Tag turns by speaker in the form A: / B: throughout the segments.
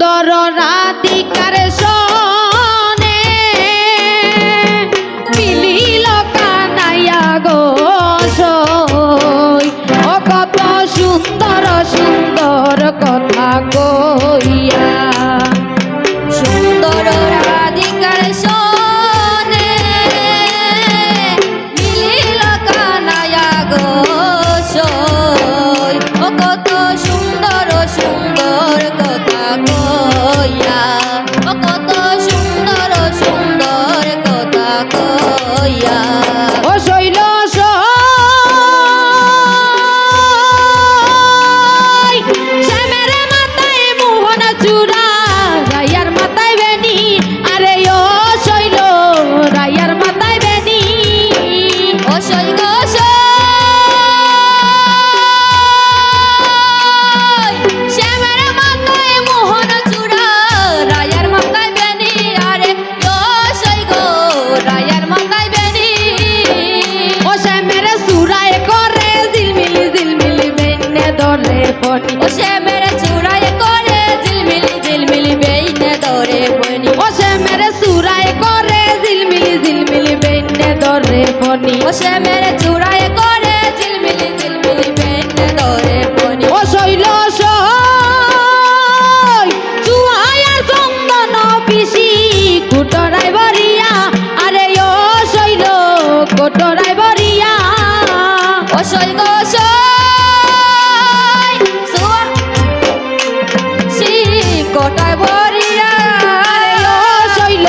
A: সুন্দর রাধিকার সনে মিলিল কানাইয়া গো সই ও কত সুন্দর সুন্দর কথা কইয়া
B: সুন্দর রাধিকার সনে মিলিল কানাইয়া গো সই ও কত সুন্দর সুন্দর কথা কইয়া ও কত সুন্দর সুন্দর কথা কইয়া
A: ও শৈল শ্যামের মাথায় মোহন চূড়া রায়ার মাথায় বেনি আরে ও শৈল রায়ার মাথায় বেনি
B: ও সই গো শ্যামের মাথায় মোহন চূড়া রায়ার মাথায় বেনি আরে ও সই গো রায়ার মাথায় বেনি
A: ও শ্যামের চূড়ায় করে ঝিলমিলি ঝিলমিলি বেনে ধরে ফনি
B: ও শ্যামের চূড়ায় করে ঝিলমিলি ঝিলমিলি বেইনে ধরে বনি
A: ও শ্যামের চূড়ায় করে ঝিলমিলি ঝিলমিলি বেনে ধরে ফনি
B: ও শ্যামের চূড়ায় করে ঝিলমিলি ঝিলমিলি বেইনে ধরে বনি
A: ও শৈল চুয়ায়ার চন্দন পিসি কুটরাই বরিয়া আরে ও শৈল কুটরাই বরিয়া
B: ও সই গো কোটায় বরিয়া
A: ও শৈল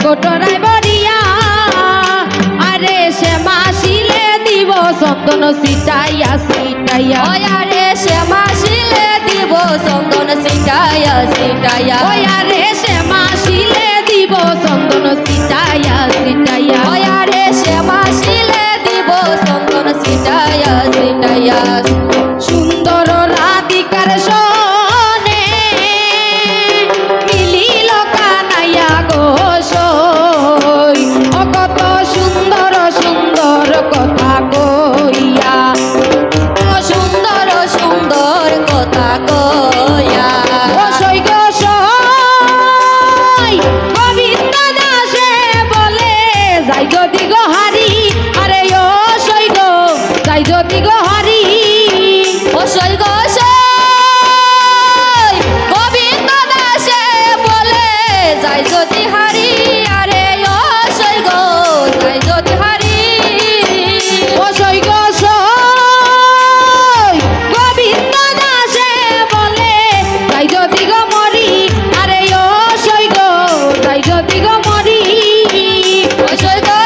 A: কুটরাই বরিয়া আরে সে মাসিলে দিব চন্দন সিটাইয়া সিটাইয়া
B: ওয়ারে শ্যামা শিলে দিব চন্দন সিটাইয়া সিটাইয়া
A: ওয়ারে সে মাসিলে দিব চন্দন সিটাইয়া সিটাইয়া
B: ওয়ারে শ্যামা শিলে দিব চন্দন সিটাইয়া সিটাইয়া
A: সুন্দর রাধিকার সনে মিলিল কানাইয়া গো সই ও কত সুন্দর সুন্দর কথা কইয়া
B: ও সুন্দর সুন্দর কথা কইয়া
A: ও সই গো সই গোবিন্দ দাসে বলে যাই যদি গো হারি আরে ও সই গো যাই যদি গো হারি
B: ও সই গো গোবিন্দ দাসে বলে যাই যদি হারি আরে ও সই গো যাই যদি হারি
A: ও সই গো সই গোবিন্দ দাসে বলে যাই যদি গো মরি আরে ও সই গো যাই যদি গো মরি
B: ও সই গো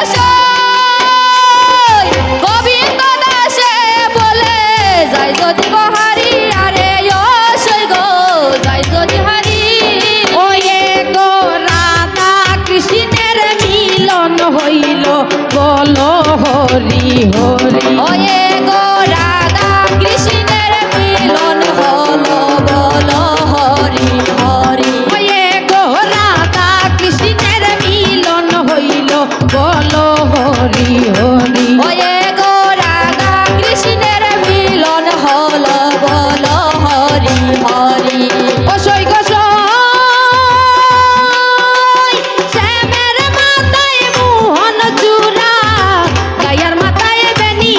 B: গোবিন্দ দাসে বলে যাই যদি গো হারি আরে ও সই গো যাই যদি হারি
A: ও এ গো রাধা কৃষ্ণের মিলন হইল বলো হরি হরি
B: ওয়ে গো রাধা কৃষ্ণের মিলন হলো বলো হরি হরি
A: ও এ গো রাধা কৃষ্ণের মিলন হইল বলো হরি হরি
B: ওয়ে গো রাধা কৃষ্ণের মিলন হলো বলো হরি হরি
A: ও সই গো সই শ্যামের মাথায় মোহন চূড়া গায়ার মাথায় বেনি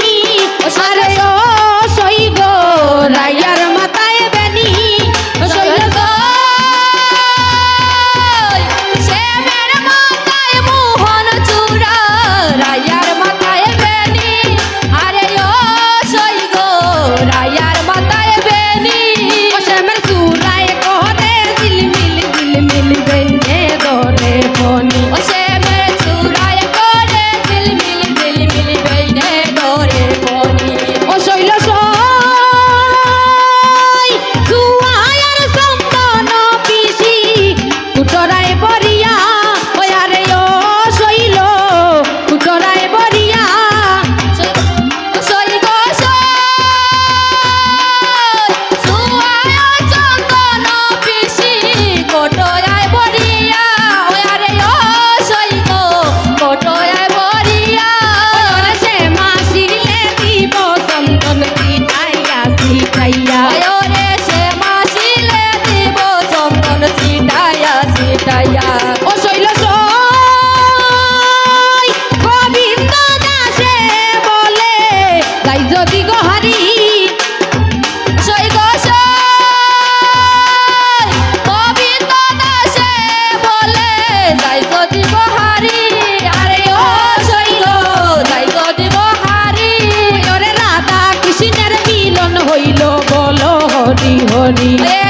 A: হরি
B: এ